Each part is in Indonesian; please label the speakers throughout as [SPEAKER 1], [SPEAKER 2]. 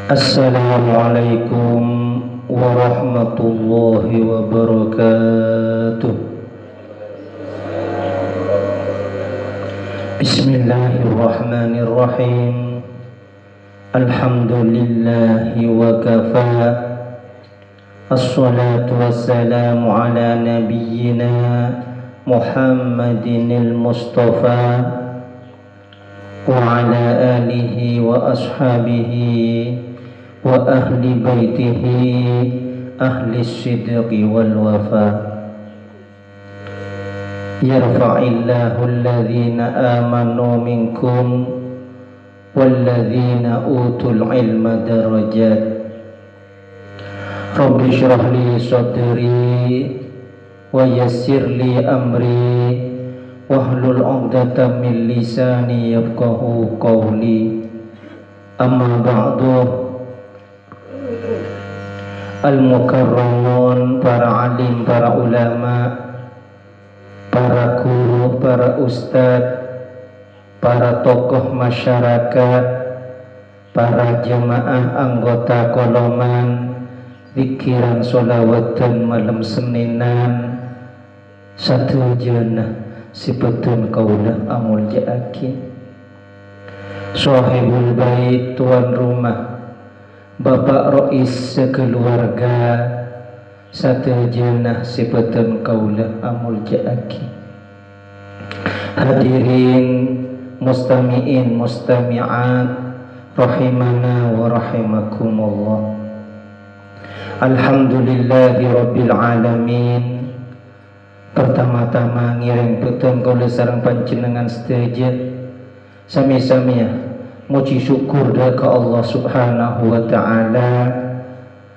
[SPEAKER 1] Assalamualaikum warahmatullahi wabarakatuh. Bismillahirrahmanirrahim. Alhamdulillahi wa kafa. Assalatu wassalamu ala nabiyyina Muhammadinil Mustafa wa ala alihi wa ashabihi wa ahli baitihi ahli sidqi wal wafa. Yarfa'illahu alladhina amanu minkum walladhina utul ilma darajat. Rabbi shrah li sadri wa yassir li amri wahlul 'uqdatam min lisani yafqahu qawli. Amma ba'du. Al-mukarramun, para alim, para ulama, para guru, para ustadz, para tokoh masyarakat, para jemaah anggota koloman zikiran sholawatan malam Seninan satu jenah sipetun kaulah amul ja'akin. Sahibul bait, tuan rumah, Bapak Rois sekeluarga, satu jenah sipetun kaulah amul ja'aki. Hadirin mustami'in mustami'at rahimana wa rahimakumullah. Alhamdulillahi rabbil alamin. Pertama-tama ngiring petun kaula sareng panjenengan sedaja sami-sami muji syukur dah ke Allah subhanahu wa ta'ala.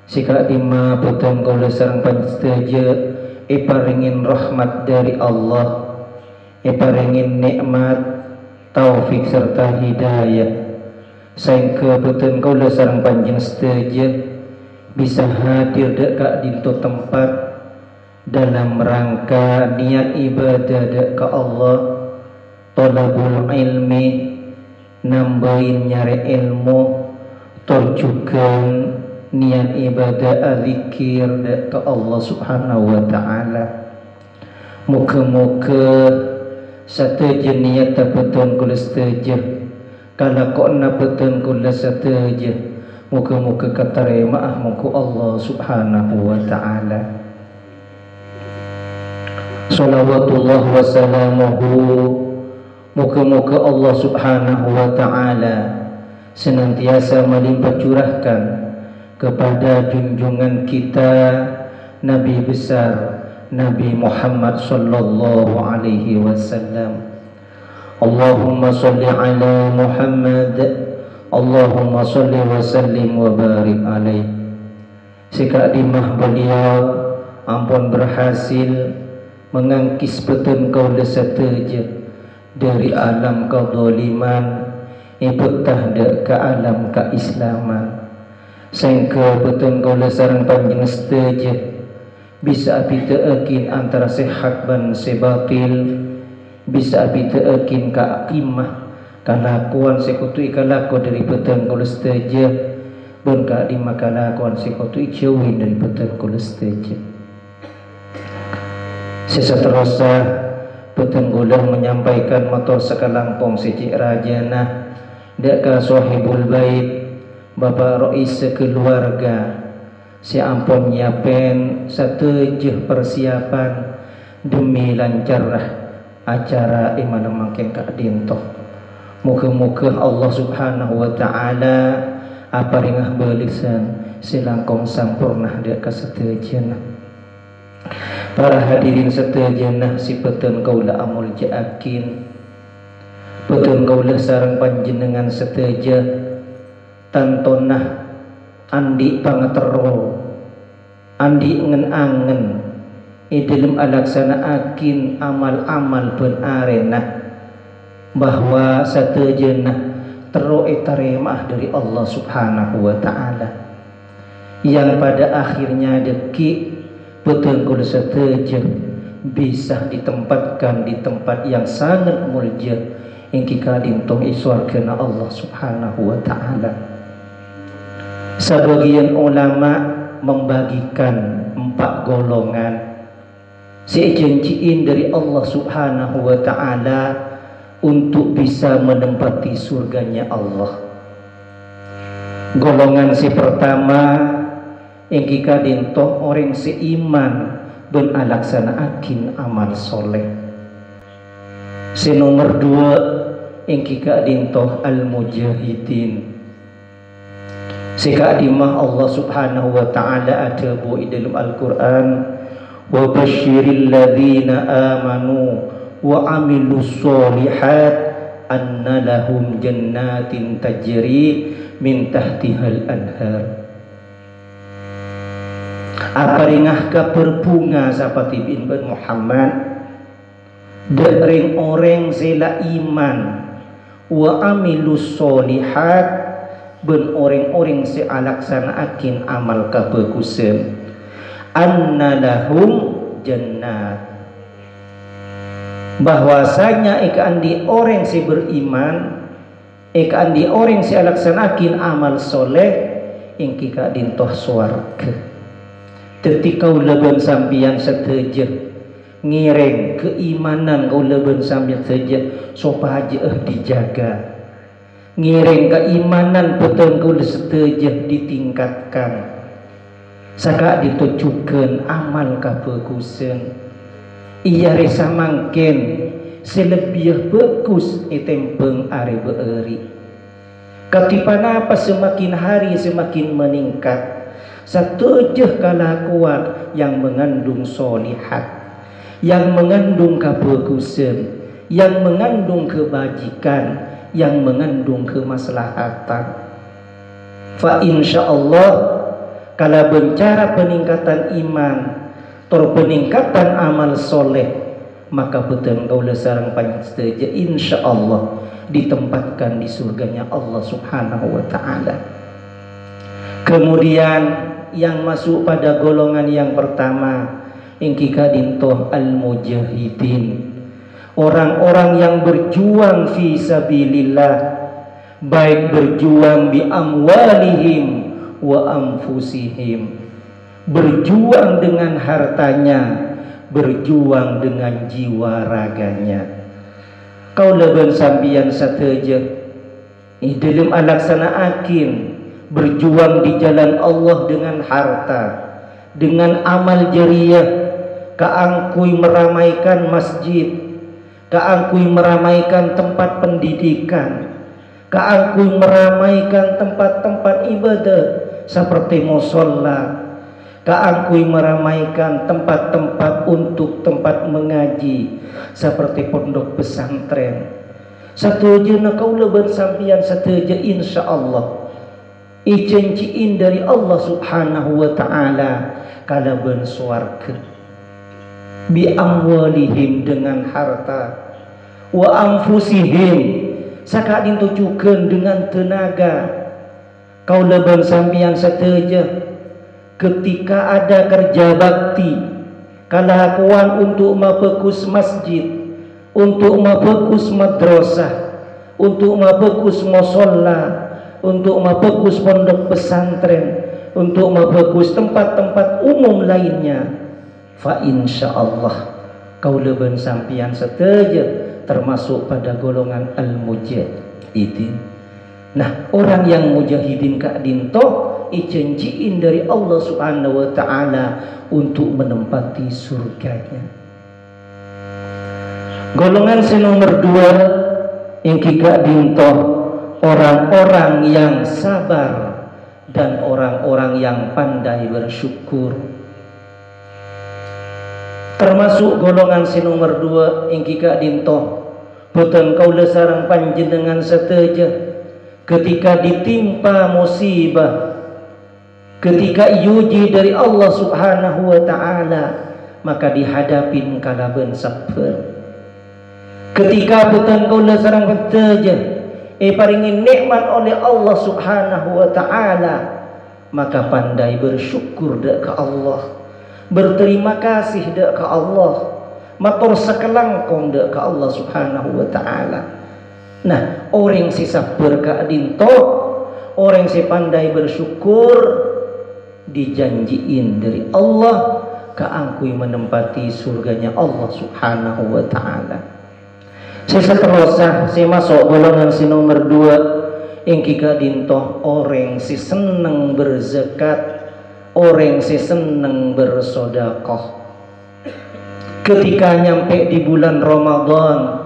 [SPEAKER 1] Sikak lima petun kaula sareng panjenengan iparingin rahmat dari Allah, iparingin nikmat taufik serta hidayah sehingga petun kaula sareng panjenengan sedaja bisa hadir dekat dintu tempat dalam rangka niat ibadah dekat Allah, tolabul ilmi, nambahin nyari ilmu, terjugan niat ibadah azikir ke Allah subhanahu wa ta'ala. Muka-muka sataja niat betul kula sataja, kalau kau nak betul kula sataja, muka-muka katerima muka Allah subhanahu wa ta'ala. Salawatullah wa salamuhu, muka-muka Allah subhanahu wa ta'ala senantiasa melimpah curahkan kepada junjungan kita Nabi besar Nabi Muhammad sallallahu alaihi wasallam. Allahumma salli ala Muhammad, Allahumma salli wa sallim wa barik alaih. Sikak dimah beliau ampun berhasil mengangkis petun kaula sataja dari alam kezaliman ibutah ke alam keislaman, sehingga betul kaula sareng panjenengan sedaja bisa apita akin antara sehat dan sebatil, bisa apita akin ka akimah kalakuan sekutui kalaku dari betul kaula sedaja pun ka di makalakuan sekutui jauhin dari betul kaula sedaja. Seseterusnya petun kula menyampaikan motor sekalampung siji rajana deka sahibul bait Bapak Rois sekeluarga si ampun nyiapen sateujeih persiapan demi lancarlah acara imana mangkeng ka dintoh. Muga-muga Allah subhanahu wa ta'ala aparingah belisan silangkong sampurnah deka sateujeuna. Para hadirin sedayanah si petun kaula amul ja'akin, petun kaula sareng panjenengan sedaja tantonah andi pangatero, andi ngen-angen dalam alaksanaakin amal-amal ben arena bahwa sedayanah tero etarimah dari Allah subhanahu wa ta'ala yang pada akhirnya deki betul kula sedaja bisa ditempatkan di tempat yang sangat mulia yang kita dintong iswargana Allah subhanahu wa ta'ala. Sebagian ulama membagikan 4 golongan janjiin dari Allah Subhanahu wa ta'ala untuk bisa menempati surganya Allah. Golongan si pertama yang kika dintoh orang seiman dan alaksanaakin amal soleh. Si nomor 2 yang kika dintoh al-mujahidin. Sekadimah Allah Subhanahu wa ta'ala ada buat dalam Al-Quran, wa basyiril ladzina amanu wa amilus solihat anna lahum jannatin tajri min tahtihal anhar. Apa ringah ka berbunga seperti bin Muhammad dari orang sela iman wa amilus solihat ben orang-orang si alaksanaakin amal kebagusan anna lahum jannat, bahwasanya ikan di orang si beriman, ikan di orang si alaksanaakin amal soleh yang kika dintoh swarga. Ketika uleben sampian seteja ngireng keimanan kau leben sampian saja sopaja dijaga, ngiring keimanan betul setuju ditingkatkan, saka ditujukan amal kebagusan. Ia resa mangken selebih bagus itempeng are beeri. Ketipan apa semakin hari semakin meningkat, setuju kelakuan yang mengandung solihat, yang mengandung kebagusan, yang mengandung kebajikan, yang mengandung kemaslahatan. Fa insyaallah kalau bicara peningkatan iman atau peningkatan amal soleh, maka betul kau sareng panjang setuju insyaallah ditempatkan di surganya Allah Subhanahu wa ta'ala. Kemudian yang masuk pada golongan yang pertama yang kika dintoh al-mujahidin, orang-orang yang berjuang fi sabilillah, baik berjuang bi amwalihim wa anfusihim, berjuang dengan hartanya, berjuang dengan jiwa raganya. Kau leben sampian sateja dalam alaksanaakin berjuang di jalan Allah dengan harta, dengan amal jariyah, kaangkui meramaikan masjid, kaangkui meramaikan tempat pendidikan, kaangkui meramaikan tempat-tempat ibadah seperti musholla, kaangkui meramaikan tempat-tempat untuk tempat mengaji seperti pondok pesantren. Setuju na kau leben sampian setuju insyaallah ijanjiin dari Allah Subhanahu wa ta'ala kala ben swarga bi amwalihim dengan harta, wa anfusihim saka ditujukan dengan tenaga. Kau leben sampian seteja ketika ada kerja bakti, kalakuan untuk mabagus masjid, untuk mabagus madrasah, untuk mabagus musholla, untuk mabagus pondok pesantren, untuk mabagus tempat-tempat umum lainnya, fa insyaallah kau leben sampian seteja termasuk pada golongan al-mujahidin. Nah, orang yang mujahidin kak dinto ijanjiin dari Allah Subhanahu wa ta'ala untuk menempati surganya. Golongan nomor 2 yang kika dinto orang-orang yang sabar dan orang-orang yang pandai bersyukur. Termasuk golongan nomor 2 yang kika dinto boten kau lesarang panjenengan seteja ketika ditimpa musibah, ketika yuji dari Allah Subhanahu wa ta'ala, maka dihadapin kalaben sabar. Ketika boten kau lesarang panjenengan paringin nikmat oleh Allah Subhanahu wa ta'ala, maka pandai bersyukur dak ke Allah, berterima kasih dak ke Allah, matur sakelangkong dak ke Allah Subhanahu wa ta'ala. Nah, orang si sabar ka dinto, orang si pandai bersyukur dijanjiin dari Allah keangkui menempati surganya Allah subhanahu wa ta'ala. Saya seterusnya saya masuk golongan si nomor 2 yang kika dintoh orang si seneng berzakat, orang si seneng bersodakoh. Ketika nyampe di bulan Ramadan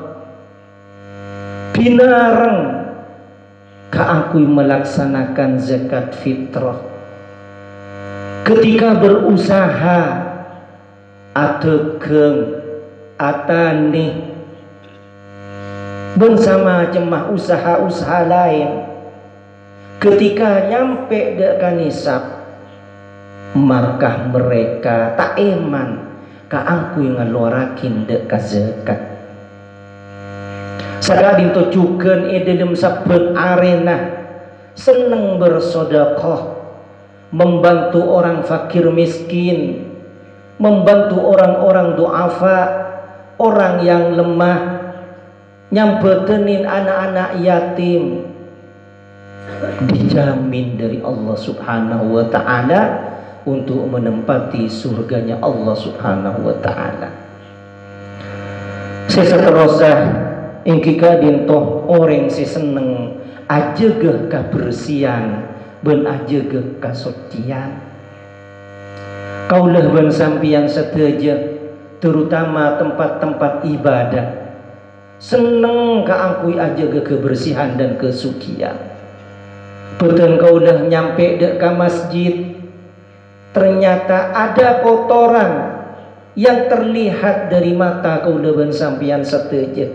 [SPEAKER 1] pinareng keangkui melaksanakan zakat fitrah. Ketika berusaha atekeng atani bersama cemah usaha-usaha lain, ketika nyampe dekat nisab maka mereka tak eman kaangkui ngeluarakin dekat zakat. Sakadin tocukeun dalam saben arena seneng bersedekah, membantu orang fakir miskin, membantu orang-orang duafa, orang yang lemah, nyampetenin anak-anak yatim, dijamin dari Allah subhanahu wa ta'ala untuk menempati surganya Allah subhanahu wa ta'ala. Seterusnya ingkika dintoh orang si seneng ajegeh kebersihan ben ajegeh kasucian. Kaulah ben sampian seteja terutama tempat-tempat ibadah seneng kaangkui ajegeh kebersihan dan kesucian. Betul kaulah nyampe dek ke masjid ternyata ada kotoran yang terlihat dari mata kaulah ben sampian seteja,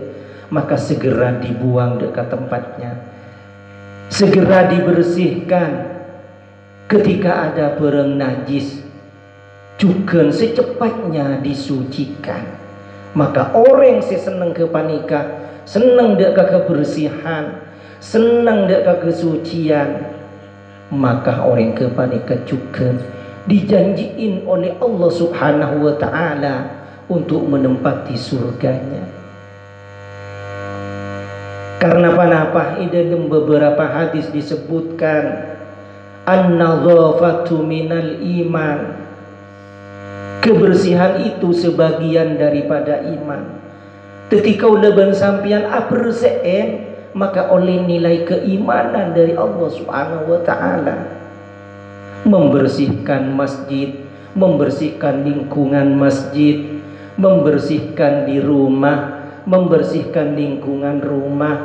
[SPEAKER 1] maka segera dibuang dekat tempatnya, segera dibersihkan. Ketika ada barang najis juga secepatnya disucikan. Maka orang si seneng ke panika, seneng dek kebersihan, seneng dek kesucian, maka orang ke panika juga dijanjiin oleh Allah subhanahu wa ta'ala untuk menempati surganya. Karena apa-apa dalam beberapa hadis disebutkan an-nadhafatu minal iman, kebersihan itu sebagian daripada iman. Ketika ulah sampian aperseen maka oleh nilai keimanan dari Allah subhanahu wa ta'ala. Membersihkan masjid, membersihkan lingkungan masjid, membersihkan di rumah, membersihkan lingkungan rumah,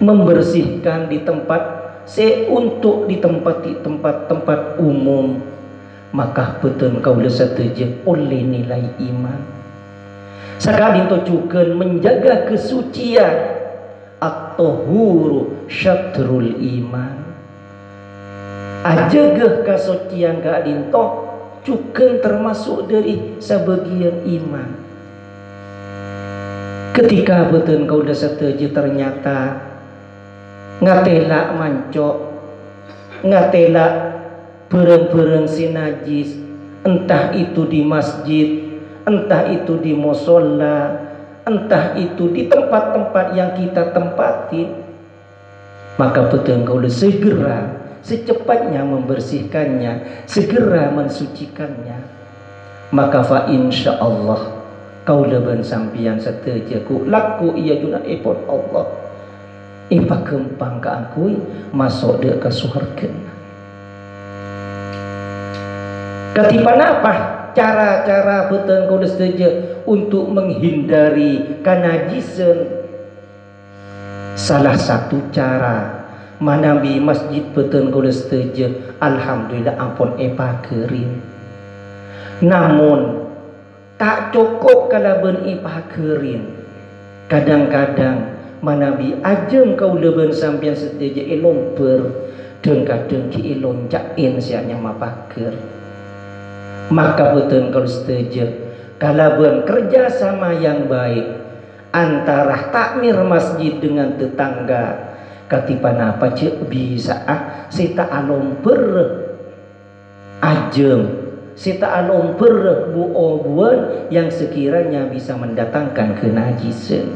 [SPEAKER 1] membersihkan di tempat untuk ditempati tempat-tempat umum, maka betul kau setuju oleh nilai iman. Sekali itu juga menjaga kesucian, at-tahuru syatrul iman. Ajagah kesucian gak dintoh juga termasuk dari sebagian iman. Ketika betul kau udah setuju ternyata ngatela mancok, ngatela bereng-bereng si najis, entah itu di masjid, entah itu di musola, entah itu di tempat-tempat yang kita tempatin, maka betul kau udah segera secepatnya membersihkannya, segera mensucikannya. Maka fa insyaallah kau leban sampian setejaku laku ia juna ipon Allah ipa kempang keangkui masuk dia ke surga. Ketipan apa cara-cara betul kau setuju untuk menghindari kanajisan? Salah satu cara manambi masjid betul kau setuju, alhamdulillah ampun epa kering. Namun tak cukup kalau ben ipah kering. Kadang-kadang manabi ajem kau leben sampian seteja elomper dan kadang ki eloncakin sianya mapaker. Maka betul kau seteja kalau ben kerjasama yang baik antara takmir masjid dengan tetangga, katipan apa cek bisa sita alomper ajem, sita alomper buobuan yang sekiranya bisa mendatangkan kenajisan.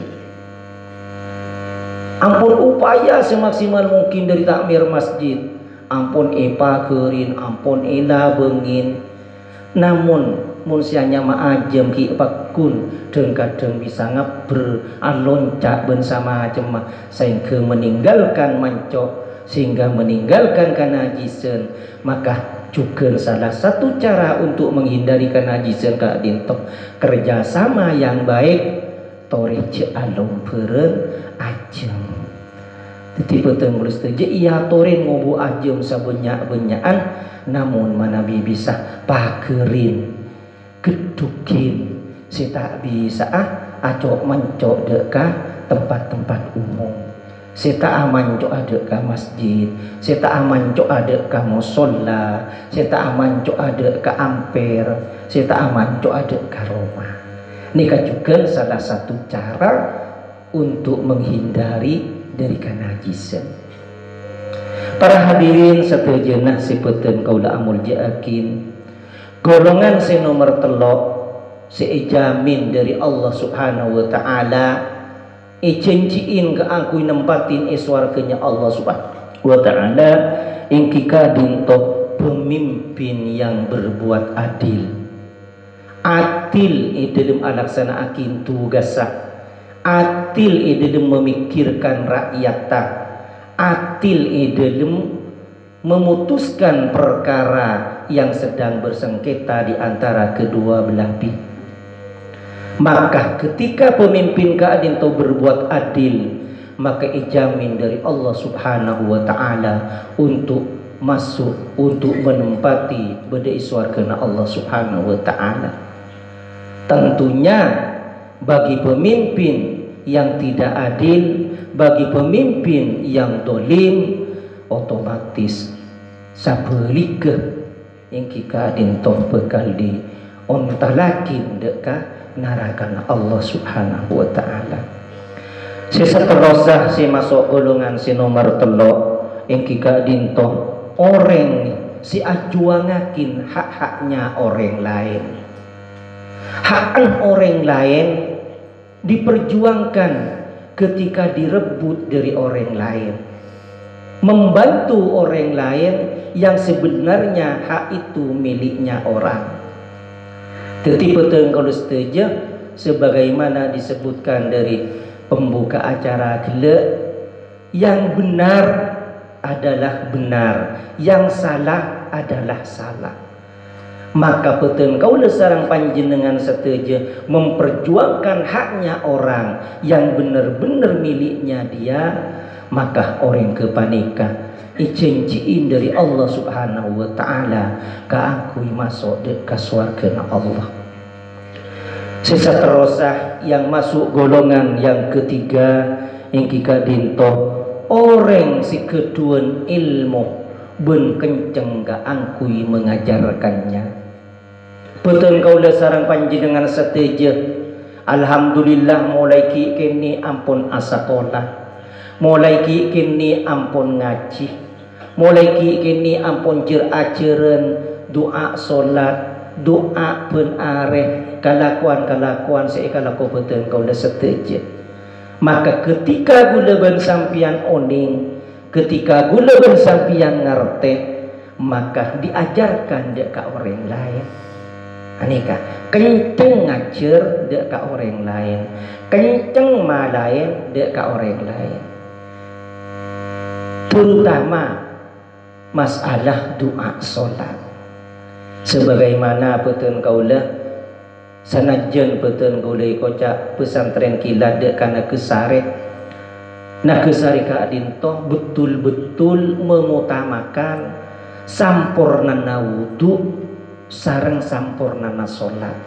[SPEAKER 1] Ampun upaya semaksimal mungkin dari takmir masjid, ampun epa kerin, ampun ela bengin. Namun mun sianya maajem ki pakun kadang bisa ngaber aloncak bersama cemah sehingga meninggalkan mancok, sehingga meninggalkan kanajisan. Maka juga salah satu cara untuk menghindari kanajisan Kak Dinto, kerjasama yang baik torece alom peren ajem. Jadi peteng setuju iya toren ngobu ajem sabenyak-benyaan, namun manabi bisa pakerin gedukin si tak bisa acok mencok deka tempat-tempat umum, si tak mancok ada ke masjid, si tak mancok ada ke musola, si tak mancok ada ke amper, si tak mancok ada ke rumah. Ini juga salah satu cara untuk menghindari dari kanajisan. Para hadirin setejenah sipeten kaula amul jaakin, golongan si nomor telok si ijamin dari Allah subhanahu wa ta'ala, icenciin ke angkui nempatin iswarkanya Allah subhanahu wa ta'ala, ingkika dintok pemimpin yang berbuat adil. Adil dalam alaksanaakin tugasah, adil dalam memikirkan rakyatah, adil dalam memutuskan perkara yang sedang bersengketa di antara kedua belah pihak. Maka ketika pemimpin keadaan itu berbuat adil, maka ijamin dari Allah subhanahu wa ta'ala untuk masuk, untuk menempati bedai suarkana Allah subhanahu wa ta'ala. Tentunya bagi pemimpin yang tidak adil, bagi pemimpin yang dolim, otomatis sabelikah yang kita dintoh bekal di ontalakin deka narakan Allah subhanahu wa ta'ala. Seterusnya si masuk golongan si nomor telok yang kita dintoh orang si ajuangakin hak-haknya orang lain. Hak orang lain diperjuangkan ketika direbut dari orang lain, membantu orang lain yang sebenarnya hak itu miliknya orang. Tetapi betul kalau setuju sebagaimana disebutkan dari pembuka acara gele, yang benar adalah benar, yang salah adalah salah. Maka betul kaulah sarang panjenengan setuju memperjuangkan haknya orang yang benar-benar miliknya dia, maka orang kepanika icenciin dari Allah subhanahu wa ta'ala keakui masuk ke surga Allah. Seterusnya yang masuk golongan yang ketiga yang kita dintoh orang si keduan ilmu ben kenceng keangkui mengajarkannya. Betul kaulah sarang panjenengan setuju alhamdulillah mulai kini ampun asakolah, mulai kini ampun ngaji, mulai kini ampun ajaran doa solat, doa penareh kalakuan seikalaku betul kaulah setuju. Maka ketika gula bersampian oning, ketika gula bersampian ngerti, maka diajarkan dek ke orang lain. Anika kenceng ngajar dek ke orang lain, kenceng malain dek ke orang lain. Terutama masalah doa solat. Sebagaimana betul kaulah sanajan betul kaulah kocak pesantren kilat dek kana kesare. Nah kesare keadaan toh betul-betul mengutamakan sampurnana wudu sareng sampurnana solat.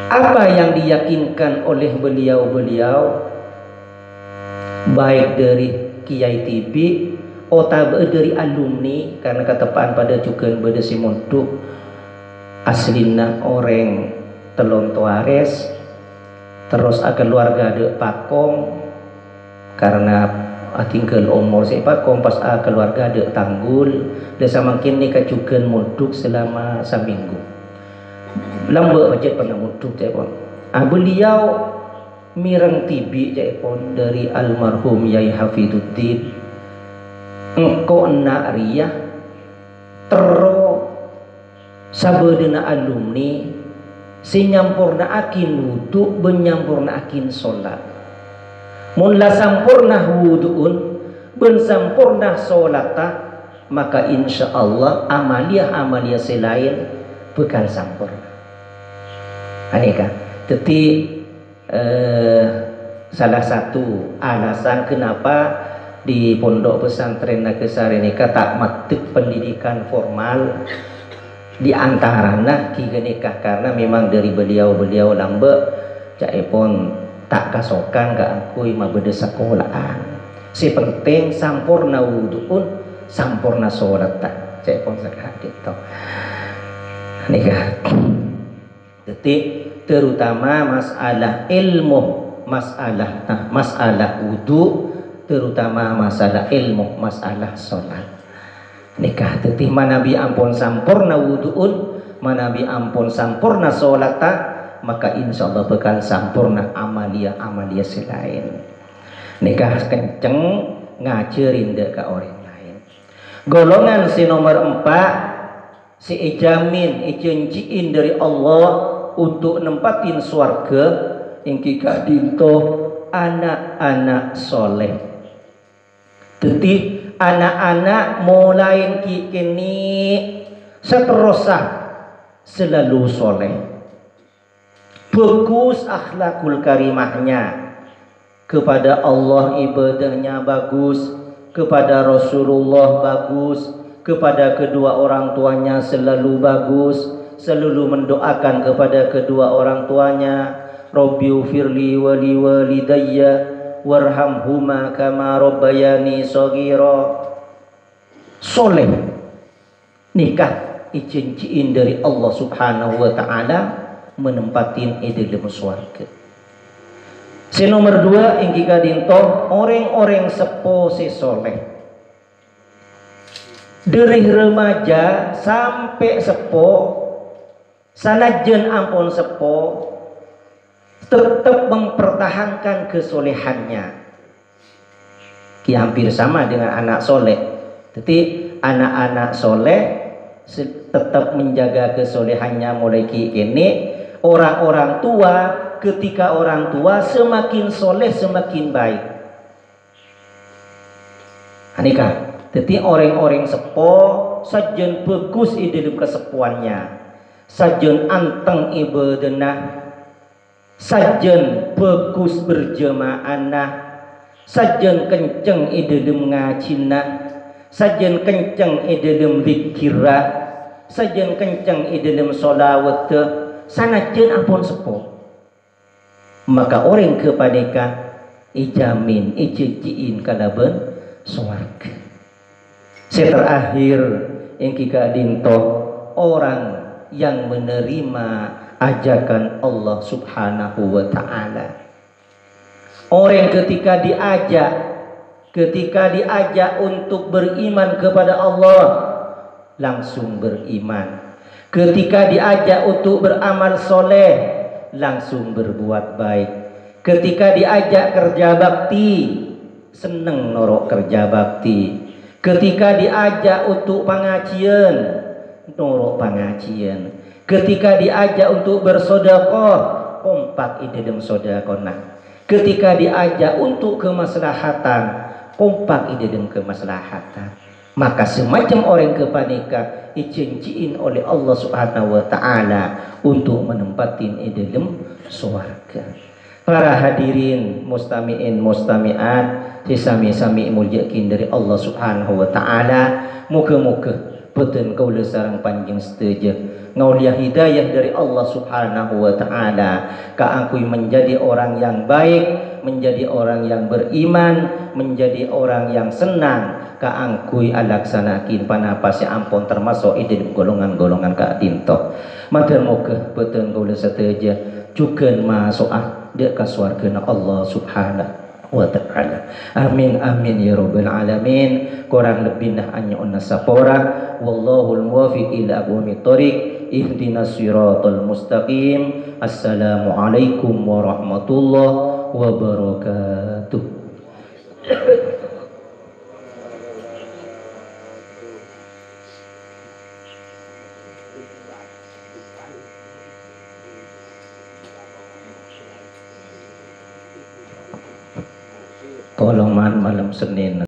[SPEAKER 1] Apa yang diyakinkan oleh beliau-beliau baik dari Kiai TV atau dari alumni, karena ketepaan pada juga pada si mondok aslina orang Telon Tuares, terus keluarga de Pakong karena tinggal umur si Pakong pas keluarga de Tanggul dan semakin nikah juga mondok selama seminggu lambak macet pernah mondok beliau mireng tibi jaipun dari almarhum Yai Hafiduddin engko enak riyah tero sabedena alumni si nyampurna akin wudu ben nyampurna akin salat mun la sampurna wuduun ben sampurna salata maka insyaallah amalia selain bekal sampurna aneka jadi salah satu alasan kenapa di pondok pesantren Nagasarika tak matik pendidikan formal di antaranya kiga nikah karena memang dari beliau lambe jaipun tak kasokan ke angkui mabede sekolahan si penting sampurna wuduun sampurna sholat tak jaipun sakit gitu nikah detik terutama masalah ilmu masalah wudu terutama masalah ilmu masalah sholat nikah tetih manabi ampun sampurna wuduun manabi ampun sampurna sholata maka insyaallah bakal sampurna amalia selain nikah kenceng ngajarin dek ke orang lain golongan si nomor 4 si ijamin ijanjiin dari Allah untuk nempatin swarga ingki kadinto anak-anak soleh jadi anak-anak mulai kini seterusah selalu soleh bagus akhlakul karimahnya kepada Allah ibadahnya bagus kepada Rasulullah bagus kepada kedua orang tuanya selalu bagus selalu mendoakan kepada kedua orang tuanya Rabbighfirli wa li walidayya warhamhuma kama rabbayani shaghira soleh nikah ijanjiin dari Allah Subhanahu wa taala menempatin dalam swarga si nomor 2 ingki kadinto orang-orang sepo si soleh dari remaja sampai sepo sanajan ampun sepo tetap mempertahankan kesolehannya hampir sama dengan anak soleh jadi anak-anak soleh tetap menjaga kesolehannya mulai kini orang-orang tua ketika orang tua semakin soleh semakin baik anika jadi orang-orang sepo sajen bagus dalam kesepuannya sajen anteng ibadahna sajen bagus berjamaah sajen kenceng dalam ngajina sajen kenceng dalam zikirah sajen kenceng dalam sholawat sanajen ampun sepo maka orang kepadeka ijamin ijanjiin kalaban swarga terakhir yang kita dinto orang yang menerima ajakan Allah Subhanahu wa ta'ala orang ketika diajak untuk beriman kepada Allah langsung beriman ketika diajak untuk beramal soleh langsung berbuat baik ketika diajak kerja bakti seneng norok kerja bakti ketika diajak untuk pengajian norok pengajian ketika diajak untuk bersedekah kompak dalam sedekahna ketika diajak untuk kemaslahatan kompak dalam kemaslahatan maka semacam orang kepanika dijanjiin oleh Allah Subhanahu wa taala untuk menempatin dalam surga para hadirin mustami'in mustami'at sami-sami muljakin dari Allah Subhanahu wa taala moga-moga betul kaula sareng panjang setuju ngauliah hidayah dari Allah Subhanahu wa taala ka angkui menjadi orang yang baik menjadi orang yang beriman menjadi orang yang senang ka angkui alaksanakin panapasi ampun termasuk dalam golongan-golongan ka dinto matur moga betul kaula setuju juga masuk dia ka swargana Allah Subhanahu wa ta'ala amin amin ya rabbal alamin kurang lebih nah anya sapora wallahul muwaffiq ila aqwamit thoriq ihdinas siratal mustaqim assalamu alaikum warahmatullahi wabarakatuh. Kolongan malam Senin